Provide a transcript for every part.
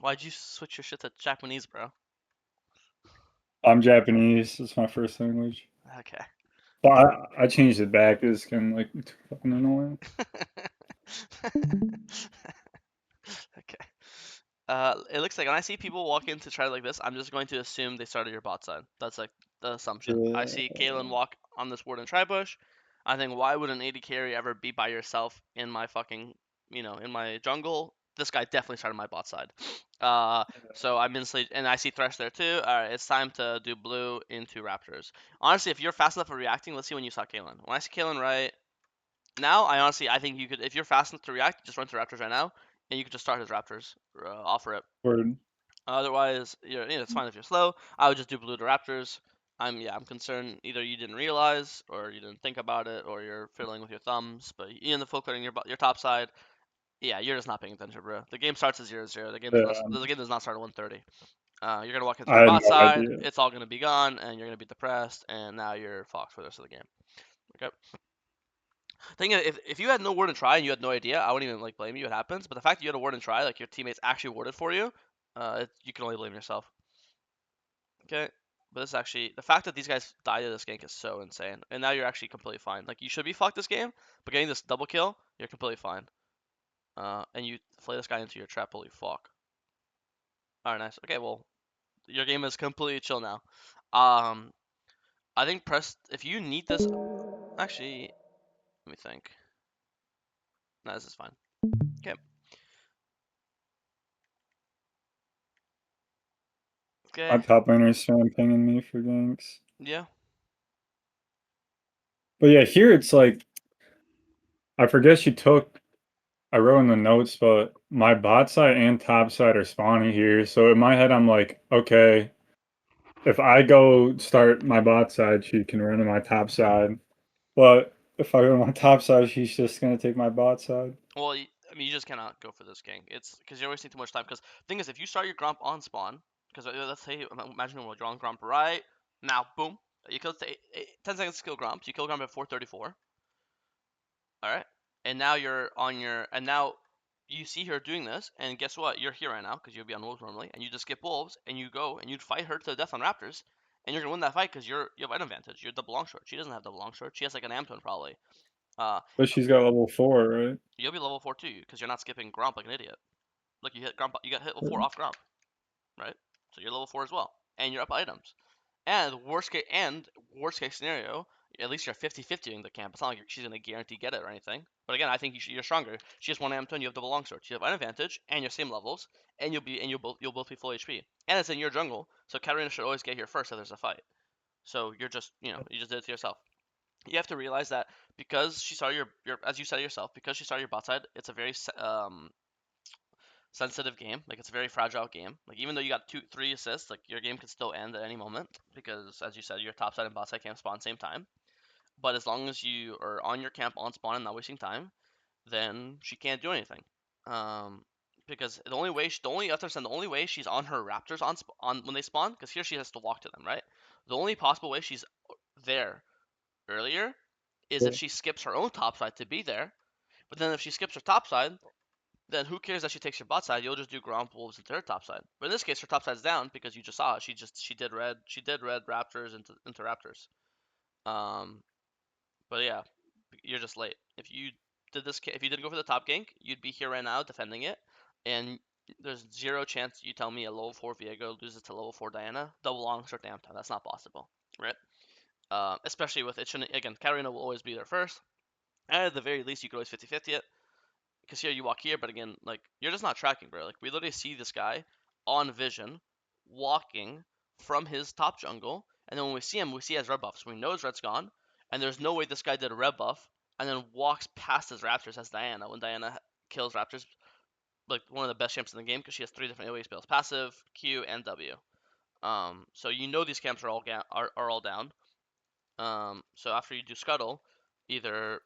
Why'd you switch your shit to Japanese, bro? I'm Japanese. It's my first language. Okay. But I changed it back. It's kind of like too fucking annoying. Okay. It looks like when I see people walk in to try like this, I'm just going to assume they started your bot side. That's like the assumption. I Yeah. see Kaylin walk on this ward in Tribush. I think, why would an AD carry ever be by yourself in my fucking, in my jungle? This guy definitely started my bot side. Uh, so I'm instantly, and I see Thresh there too. All right, it's time to do blue into Raptors. Honestly, if you're fast enough for reacting, let's see when you saw Kaylin. When I see Kaylin right now, I think you could, if you're fast enough to react, just run to Raptors right now, and you could just start his Raptors, off rip. Word. Otherwise, it's fine if you're slow. I would just do blue to Raptors. I'm concerned either you didn't realize, or you didn't think about it, or you're fiddling with your thumbs. But in the full clearing your top side, yeah, you're just not paying attention, bro. The game starts at 0-0. Yeah. The game does not start at 1:30. You're gonna walk into I your had bot no side. idea. It's all gonna be gone, and you're gonna be depressed, and now you're fucked for the rest of the game. Okay. Thing is, if you had no word and try and you had no idea, I wouldn't even like blame you. It happens. But the fact that you had a word and try, like your teammates actually worded for you, you can only blame yourself. Okay. But this actually, the fact that these guys died to this gank is so insane. And now you're actually completely fine. Like, you should be fucked this game, but getting this double kill, you're completely fine. And you flay this guy into your trap. Holy fuck. Alright, nice. Okay, well, your game is completely chill now. Um, I think press, if you need this, actually, let me think. No, this is fine. Okay. My Okay. top laner started pinging me for ganks. Yeah. But yeah, here it's like I forget she took. I wrote in the notes, but my bot side and top side are spawning here. So in my head, I'm like, okay, if I go start my bot side, she can run to my top side. But if I go to my top side, she's just gonna take my bot side. Well, I mean, you just cannot go for this gank. It's because you're wasting too much time. Because the thing is, if you start your Gromp on spawn, because let's say, imagine we're drawing Gromp right now, boom, you kill 10 seconds to kill Gromp. You kill Gromp at 4:34. All right, and now you're on your, and now you see her doing this, and guess what? You're here right now because you'll be on wolves normally, and you just skip wolves and you go and you fight her to the death on Raptors, and you're gonna win that fight because you have an advantage. You're double long short. She doesn't have double long short. She has like an Amtone probably. Uh, But she's got level 4, right? you'll be level 4 too because you're not skipping Gromp like an idiot. Like you hit Gromp, you got hit level 4 Yeah. off Gromp, right? So you're level 4 as well, and you're up items. And worst case scenario, at least you're 50-50ing the camp. It's not like she's gonna guarantee get it or anything. But again, I think you're stronger. She has one Amton, you have double longsword. You have an advantage, and you're same levels, and you'll both be full HP. And it's in your jungle, so Katarina should always get here first if there's a fight. So you're just you just did it to yourself. You have to realize that because she saw your as you said yourself, because she saw your bot side, it's a very sensitive game. Like, it's a very fragile game. Like, even though you got 3 assists, like your game could still end at any moment because, as you said, your top side and bot side can't spawn same time. But as long as you are on your camp on spawn and not wasting time, then she can't do anything. Um, because the only you have to understand, the only way she's on her Raptors on when they spawn, because here she has to walk to them, right? The only possible way she's there earlier is if she skips her own top side to be there. But then if she skips her top side, then who cares that she takes your bot side? You'll just do Gromp Wolves into her top side. But in this case, her top side's down because you just saw it. She did red Raptors into Raptors. Um, but yeah, you're just late. If you didn't go for the top gank, you'd be here right now defending it, and there's zero chance you tell me a level 4 Viego loses to level 4 Diana double long short damn time. That's not possible, right? Especially with it shouldn't again. Katarina will always be there first. And at the very least, you could always 50-50 it. Because here you walk here, but again, like, you're just not tracking, bro. Like, we literally see this guy on vision walking from his top jungle, and then when we see him, we see he has red buff, so we know his red's gone, and there's no way this guy did a red buff and then walks past his Raptors as Diana when Diana kills Raptors, like one of the best champs in the game because she has 3 different AoE spells: passive, Q, and W. So you know these camps are all down. So after you do scuttle, either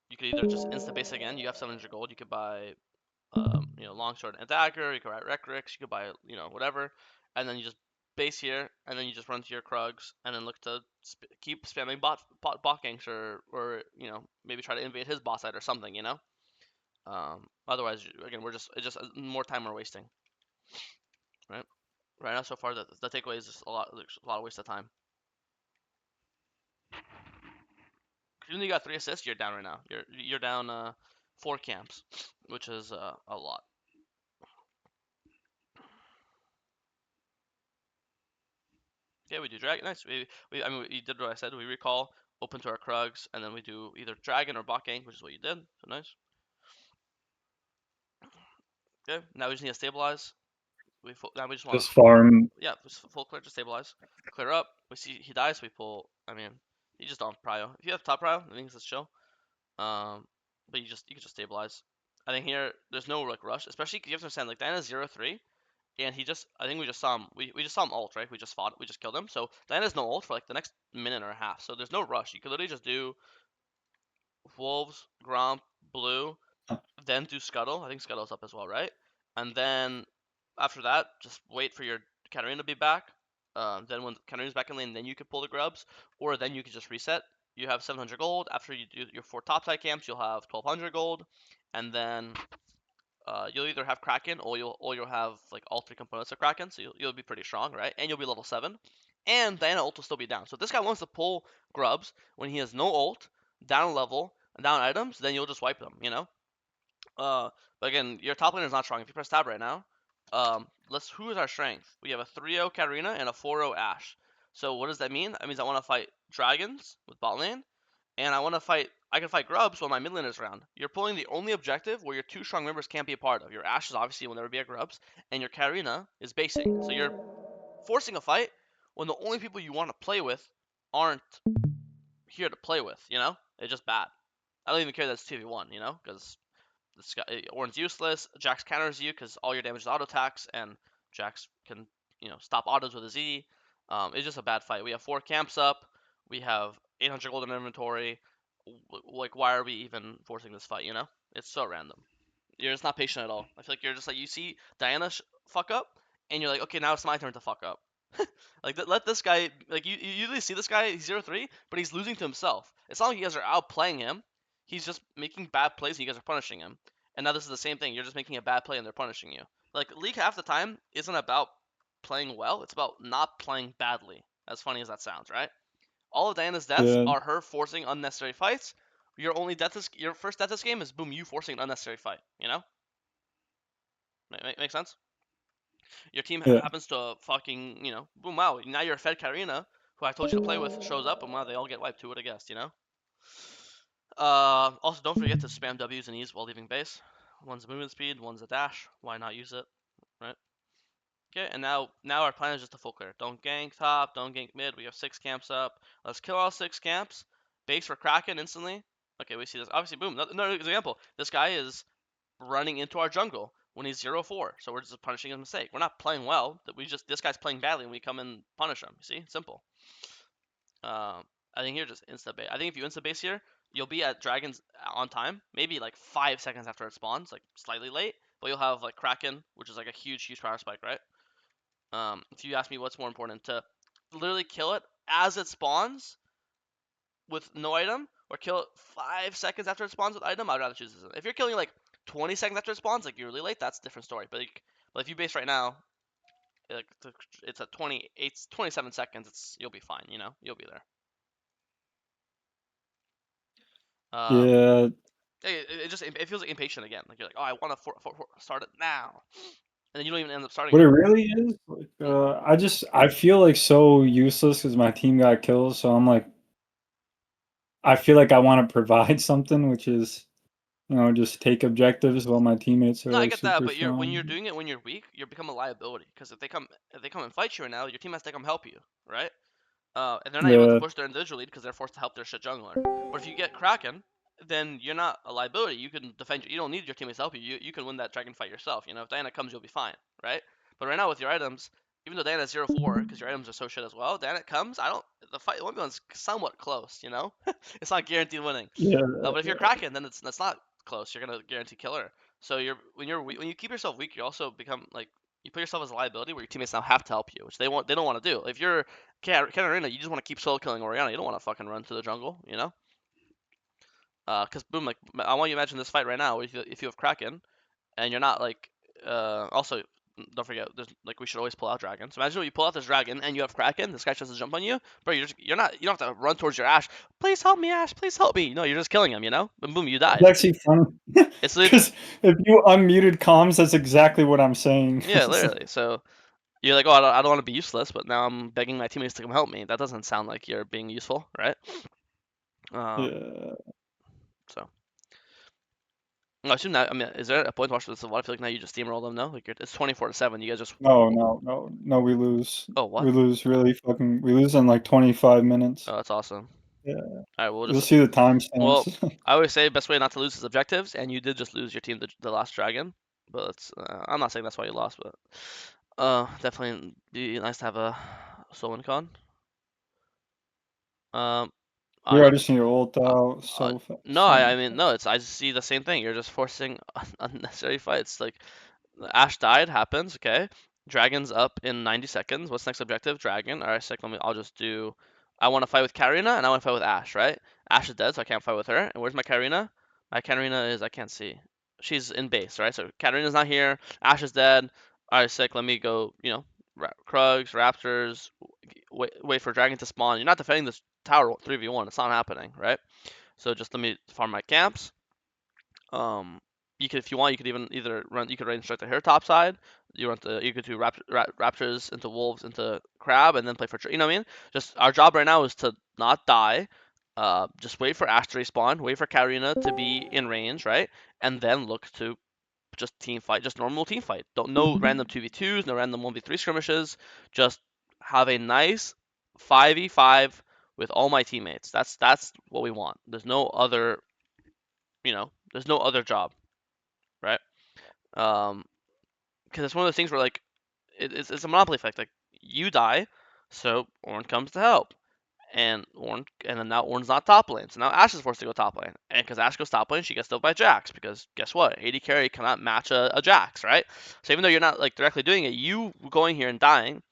you could either just insta base again. You have 700 gold. You could buy longsword and dagger. You could buy Recrix. You could buy, whatever, and then you just base here, and then you just run to your Krugs, and then look to keep spamming bot ganks, or maybe try to invade his bot side or something. Otherwise, again, it's just more time we're wasting. Right now, so far, the takeaway is just a lot of waste of time. Even though you got 3 assists, you're down right now. You're down 4 camps, which is a lot. Yeah, we do dragon. Nice. I mean, we did what I said. We recall, open to our Krugs, and then we do either dragon or bot gank, which is what you did. So nice. Okay. Now we just need to stabilize. Now we just want to Just farm. yeah, full clear to stabilize. Clear up. We see he dies. We pull. I mean, you just don't prio. If you have top prio, I think it's chill. But you can just stabilize. I think here there's no like rush, especially because you have to understand like Diana's 0-3, and I think we just saw him. We just saw him ult, right? We just killed him. So Diana's no ult for like the next minute or a half. So there's no rush. You could literally just do Wolves, Gromp, Blue, then do Scuttle. I think Scuttle's up as well, right? And then after that, just wait for your Katarina to be back. Then when Katarina's back in lane, then you could pull the grubs, or then you could just reset. You have 700 gold. After you do your 4 topside camps, you'll have 1200 gold, and then you'll either have Kraken or you'll have like all 3 components of Kraken, so you'll be pretty strong, right? And you'll be level 7, and Diana ult will still be down. So if this guy wants to pull grubs when he has no ult, down level, down items, then you'll just wipe them, you know. But again, your top laner is not strong. If you press tab right now, who is our strength? We have a 3-0 Katarina and a 4-0 Ashe. So what does that mean? That means I want to fight dragons with bot lane, and I can fight grubs while my mid lane is around. You're pulling the only objective where your 2 strong members can't be a part of. Your Ashe is obviously will never be a grubs, and your Katarina is basing. So you're forcing a fight when the only people you want to play with aren't here to play with, you know? It's just bad. I don't even care that it's 2v1, you know? Because this guy, Ornn's useless. Jax counters you because all your damage is auto attacks, and Jax can stop autos with a Z. It's just a bad fight. We have 4 camps up. We have 800 gold in inventory. Like, why are we even forcing this fight? You know, it's so random. You're just not patient at all. I feel like you're just like you see Diana fuck up, and you're like, okay, now it's my turn to fuck up. Like let this guy like you usually see this guy he's 0-3, but he's losing to himself. It's not like you guys are outplaying him. He's just making bad plays and you guys are punishing him. And now this is the same thing. You're just making a bad play and they're punishing you. Like League half the time isn't about playing well. It's about not playing badly. As funny as that sounds, right? All of Diana's deaths Yeah. are her forcing unnecessary fights. Your first death this game is boom you forcing an unnecessary fight. You know? Make sense? Your team Yeah. happens to fucking, boom, wow, now you're Fed Karina, who I told you to play with, shows up, and wow, they all get wiped. Who would have guessed, you know? Also, don't forget to spam W's and E's while leaving base. One's a movement speed, one's a dash. Why not use it, right? Okay, and now our plan is just to full clear. Don't gank top, don't gank mid. We have 6 camps up. Let's kill all 6 camps. Base for Kraken instantly. Okay, we see this. Obviously, boom. Another example. This guy is running into our jungle when he's 0-4. So we're just punishing his mistake. We're not playing well. This guy's playing badly and we come and punish him. You see? Simple. I think here just insta base. I think if you insta base here, you'll be at dragons on time. Maybe like 5 seconds after it spawns, like slightly late. But you'll have like Kraken, which is like a huge power spike, right? If you ask me what's more important, to literally kill it as it spawns with no item, or kill it 5 seconds after it spawns with item, I'd rather choose this. If you're killing like 20 seconds after it spawns, like you're really late, that's a different story. But if you base right now, it's at 27 seconds. You'll be fine. You know, you'll be there. Yeah. It feels like impatient again. Like you're like, oh, I want to start it now, and then you don't even end up starting What it it. really is, like, I feel like so useless because my team got killed. So I'm like, I feel like I want to provide something, which is, just take objectives while my teammates are No, I like get that, super but when you're strong. doing it when you're weak, you become a liability. Because if they come and fight you right now, your team has to come help you, right? And they're not able to Yeah. push their individual lead because they're forced to help their shit jungler. But if you get Kraken, then you're not a liability. You can defend. You don't need your teammates to help you. You can win that dragon fight yourself. You know, if Diana comes, you'll be fine, right? But right now with your items, even though Diana's 0-4, because your items are so shit as well, Diana comes. The fight 1v1's somewhat close. You know, it's not guaranteed winning. Yeah. But if you're Kraken, then that's not close. You're gonna guarantee killer. So when you keep yourself weak, you also become like you put yourself as a liability where your teammates now have to help you, which they don't want to do. If you're Katarina, you just want to keep solo killing Orianna. You don't want to fucking run to the jungle, you know? Because boom, like I want you to imagine this fight right now. If you have Kraken and you're not like also don't forget, there's like we should always pull out dragon. So imagine you pull out this dragon and you have Kraken. This guy tries to jump on you, bro. You're not you don't have to run towards your Ash. Please help me, Ash. Please help me. No, you're just killing him. You know, and boom, you It's died. actually funny It's because if you unmuted comms, that's exactly what I'm saying. yeah, literally. So you're like, oh, I don't want to be useless, but now I'm begging my teammates to come help me. That doesn't sound like you're being useful, right? Yeah. So no, I assume that. I mean, is there a point to watch this? I feel like now you just steamroll them. No, like it's 24-7. You guys just No, we lose. oh what? We lose we lose in like 25 minutes. Oh, that's awesome. Yeah. All right, we'll You'll just see the well, timestamps. I always say best way not to lose is objectives, and you did just lose your team the last dragon. But it's, I'm not saying that's why you lost, but definitely be nice to have a Soul Con. Um, You're on already seeing your ult uh, out so no, so I mean no, it's I just see the same thing. You're just forcing unnecessary fights. Like Ash died, happens, okay. Dragon's up in 90 seconds. What's next objective? Dragon. Alright, sick. I'll just do. I want to fight with Karina and I want to fight with Ash, right? Ash is dead, so I can't fight with her. And where's my Karina? My Karina is, I can't see. She's in base, right? So Karina's not here. Ash is dead. Alright, sick. Let me go, Krugs, Raptors, wait for Dragon to spawn. You're not defending this tower 3v1. It's not happening, right? So just let me farm my camps. Um, you could, if you want, you could even either run. You could run instruct the hair top side. You could do raptors into wolves into crab, and then play for. You know what I mean? Just our job right now is to not die. Just wait for Ash to respawn. Wait for Karina to be in range, right? And then look to just team fight, just normal team fight. Don't no random 2v2s, no random 1v3 skirmishes. Just have a nice 5v5 with all my teammates. That's what we want. There's no other job, right? Because it's one of those things where like it's a monopoly effect. Like you die, so Ornn comes to help, and then now Ornn's not top lane, so now Ash is forced to go top lane, and because Ash goes top lane, she gets killed by Jax. Because guess what? AD carry cannot match a Jax, right? So even though you're not like directly doing it, you going here and dying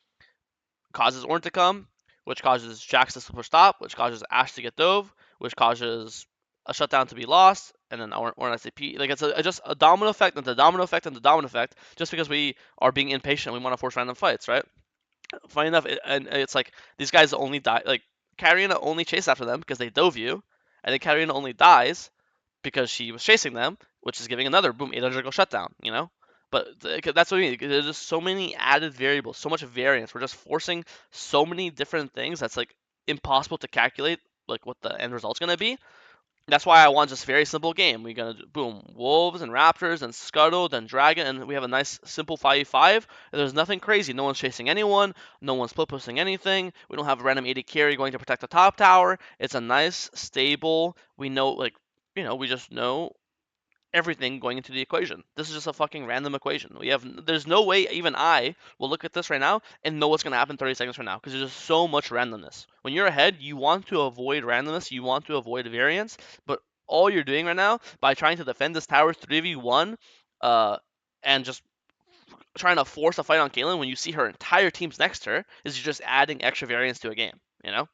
causes Ornn to come, which causes Jax to push stop, which causes Ash to get dove, which causes a shutdown to be lost, and then Ornn SCP. Like it's just a domino effect and the domino effect and the domino effect, just because we are being impatient, we want to force random fights, right? Funny enough, and it's like these guys only die. Like Karina only chased after them because they dove you, and then Karina only dies because she was chasing them, which is giving another boom 800 go shutdown. But that's what I mean. There's just so many added variables, so much variance. We're just forcing so many different things that's like impossible to calculate, like what the end result's gonna be. That's why I want just very simple game. We're gonna do, boom, wolves and raptors and scuttle, then dragon, and we have a nice simple 5v5. There's nothing crazy. No one's chasing anyone. No one's split pushing anything. We don't have a random AD carry going to protect the top tower. It's a nice, stable. We know, like, we just know everything going into the equation. This is just a fucking random equation. There's no way even I will look at this right now and know what's gonna happen 30 seconds from now because there's just so much randomness. When you're ahead, you want to avoid randomness, you want to avoid variance, but all you're doing right now by trying to defend this tower 3v1, and just trying to force a fight on Caitlyn when you see her entire team's next to her is you're just adding extra variance to a game, you know?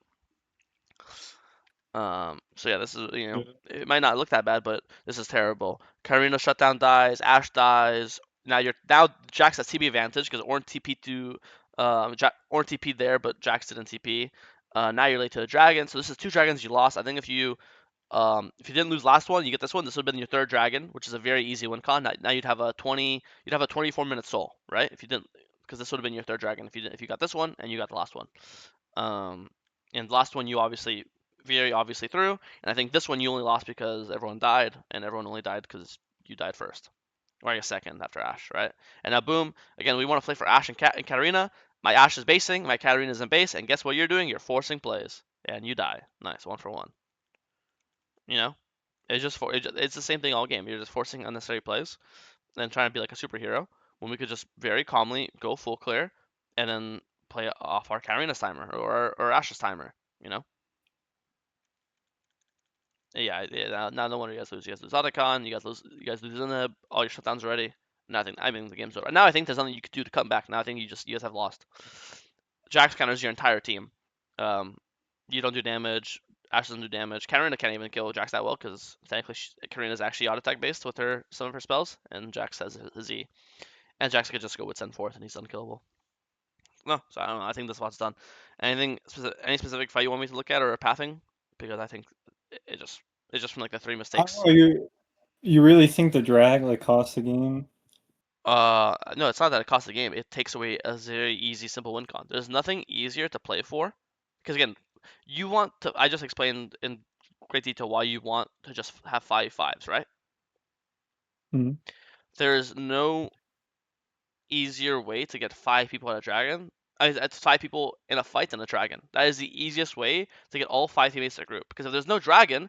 So yeah, this is it might not look that bad, but this is terrible. Karina shutdown dies, Ash dies. Now Jax has TP advantage because Ornn TP to Ornn TP there, but Jax didn't TP. Now you're late to the dragon, so this is two dragons you lost. I think if you didn't lose last one, you get this one. This would have been your third dragon, which is a very easy win con. Now you'd have a 24-minute soul, right? If you didn't, because this would have been your third dragon if you got this one and you got the last one. Um, and the last one you obviously very obviously through, and I think this one you only lost because everyone died, and everyone only died because you died first, or I guess second after Ash, right? And now boom, again we want to play for Ash and Katarina. My Ash is basing, my Katarina is in base, and guess what you're doing? You're forcing plays, and you die. Nice, 1-for-1. You know, it's the same thing all game. You're just forcing unnecessary plays and trying to be like a superhero when we could just very calmly go full clear and then play off our Karina's timer or Ash's timer. You know. Yeah. Now no wonder you guys lose. You guys lose Otacon. You guys lose Zenith. All your shutdowns already. Nothing. I mean the game's over. Now I think there's nothing you could do to come back. Now I think you guys have lost. Jax counters your entire team. Um, you don't do damage. Ash doesn't do damage. Karina can't even kill Jax that well because technically Karina's actually auto attack based with some of her spells, and Jax has his E. And Jax could just go with send forth and he's unkillable. No, so I don't know. I think this spot's done. Any specific fight you want me to look at or a pathing? Because I think it just it's just from like the three I don't mistakes. know, you really think the drag like cost the game? No, it's not that it costs the game. It takes away a very easy, simple win con. There's nothing easier to play for, because again, you want to. I just explained in great detail why you want to just have 5/5s, right? Mhm. There's no easier way to get 5 people at a dragon. It's 5 people in a fight than a dragon. That is the easiest way to get all 5 teammates to a group. Because if there's no dragon,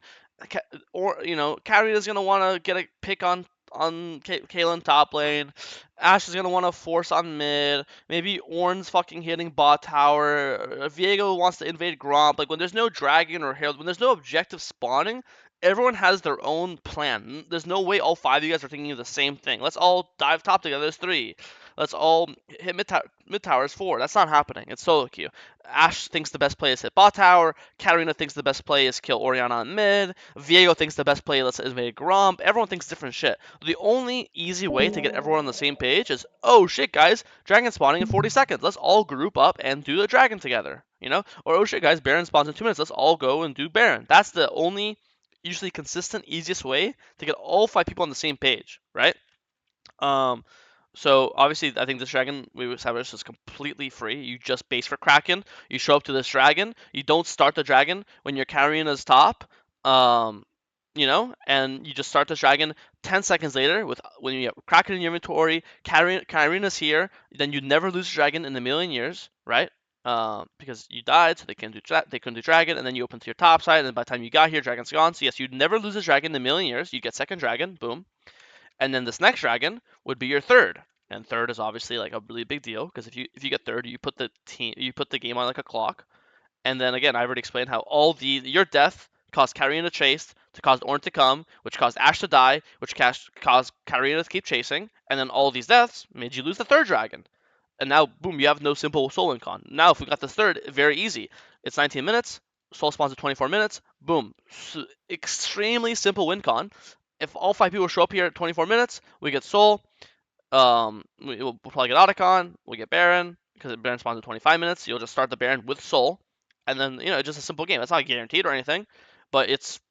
or Carrie is gonna want to get a pick on Kaylin top lane. Ash is gonna want to force on mid. Maybe Ornn's fucking hitting bot tower. Viego wants to invade Gromp. Like when there's no dragon or Herald, when there's no objective spawning, everyone has their own plan. There's no way all 5 of you guys are thinking of the same thing. Let's all dive top together. There's 3. Let's all hit mid towers 4. That's not happening. It's solo queue. Ash thinks the best play is hit bot tower. Katarina thinks the best play is kill Orianna on mid. Viego thinks the best play is invade Gromp. Everyone thinks different shit. The only easy way to get everyone on the same page is, oh shit, guys, dragon spawning in 40 seconds. Let's all group up and do the dragon together. Or oh shit, guys, Baron spawns in 2 minutes. Let's all go and do Baron. That's the only usually consistent, easiest way to get all 5 people on the same page, right? Um, so obviously, I think this dragon we established is completely free. You just base for Kraken. You show up to this dragon. You don't start the dragon when you're carrying as top. Um, and you just start the dragon 10 seconds later with when you have Kraken in your inventory. Karina's here. Then you never lose a dragon in a million years, right? Because you died, so they couldn't do dragon, and then you open to your top side, and by the time you got here, dragon's gone. So yes, you'd never lose a dragon in a million years. You get second dragon, boom, and then this next dragon would be your third. And third is obviously like a really big deal because if you get third, you put the game on like a clock. And then again, I already explained how your death caused Karina to chase, to cause Ornn to come, which caused Ash to die, which caused Karina to keep chasing, and then all these deaths made you lose the third dragon. And now, boom, you have no simple soul win con. Now, if we got this third, very easy. It's 19 minutes. Soul spawns at 24 minutes. Boom. Extremely simple win con. If all 5 people show up here at 24 minutes, we get soul. We'll probably get Otacon. We'll get Baron because Baron spawns in 25 minutes. You'll just start the Baron with soul, and then it's just a simple game. It's not guaranteed or anything, but it's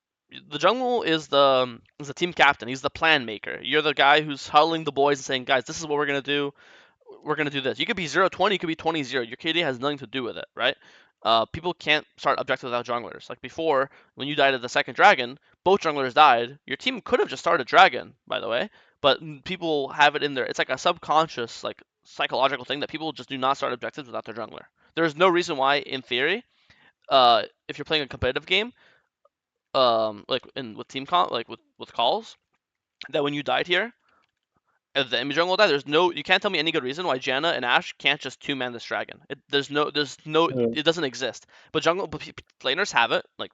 the jungle is the team captain. He's the plan maker. You're the guy who's huddling the boys and saying, guys, this is what we're gonna do. We're gonna do this. You could be 0-20, you could be 20-0. Your KD has nothing to do with it, right? People can't start objectives without junglers. Like before, when you died at the second dragon, both junglers died. Your team could have just started dragon, by the way, but people have it in there. It's like a subconscious, like psychological thing that people just do not start objectives without their jungler. There's no reason why, in theory, if you're playing a competitive game, like with team comp, like with calls, that when you died here, if the enemy jungle die, you can't tell me any good reason why Janna and Ash can't just two-man this dragon. Yeah. It doesn't exist. But laners have it, like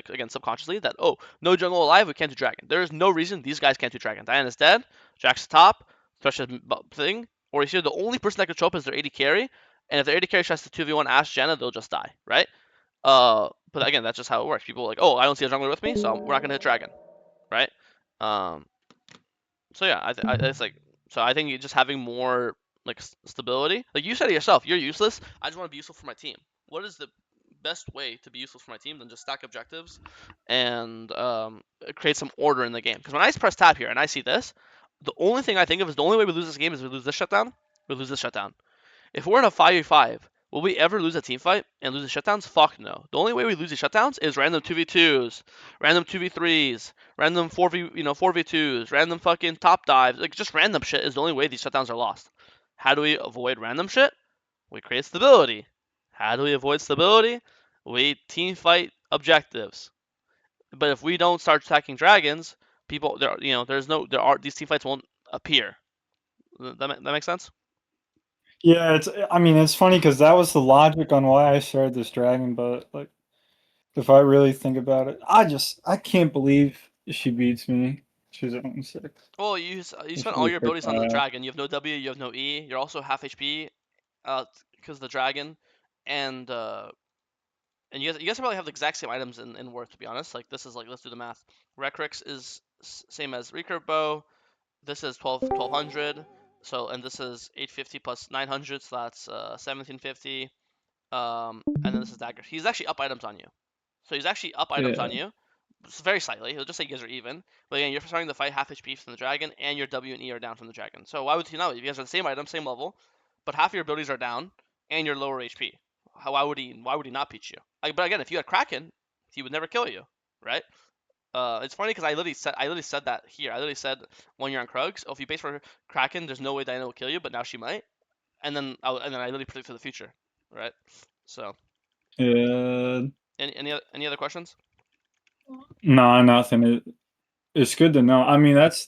again subconsciously that, oh, no jungle alive, we can't do dragon. There is no reason these guys can't do dragon. Diana's dead, Jack's top, Thresh's thing, or here the only person that could show up is their AD carry, and if their AD carry tries to 2v1 Ash Janna, they'll just die, right? But again, that's just how it works. People are like, oh, I don't see a jungler with me, so we're not gonna hit dragon, right? Um, so yeah, it's like, so I think just having more like stability. Like you said it yourself, you're useless. I just want to be useful for my team. What is the best way to be useful for my team than just stack objectives and create some order in the game? Because when I press tab here and I see this, the only thing I think of is the only way we lose this game is we lose this shutdown. We lose this shutdown. If we're in a 5v5, will we ever lose a team fight and lose the shutdowns? Fuck no. The only way we lose the shutdowns is random 2v2s, random 2v3s, random 4v2s, random fucking top dives. Like just random shit is the only way these shutdowns are lost. How do we avoid random shit? We create stability. How do we avoid stability? We team fight objectives. But if we don't start attacking dragons, these team fights won't appear. That makes sense? Yeah, I mean, it's funny because that was the logic on why I started this dragon, but like, if I really think about it, I can't believe she beats me. She's at 1-6. Well, you It's spent all really your quick abilities on the fire. dragon. You have no W, you have no E. You're also half HP, because the dragon, and you guys probably have the exact same items in Worth. To be honest, like this is like, let's do the math. Recrix is same as Recurve Bow. This is 1200. So, and this is 850 plus 900, so that's 1750. And then this is dagger. He's actually up items on you. So he's actually up items Yeah. on you. Very slightly. He'll just say you guys are even. But again, you're starting the fight half HP from the dragon, and your W and E are down from the dragon. So why would he not? You guys are the same item, same level, but half your abilities are down, and you're lower HP. Why would he? Why would he not beat you? But again, if you had Kraken, he would never kill you, right? It's funny because I literally said that here. I literally said when you're on Krugs, oh, if you base for Kraken, there's no way Diana will kill you, but now she might. And then I literally predict for the future, right? So Yeah. any other questions? No, nothing. It's good to know. I mean, that's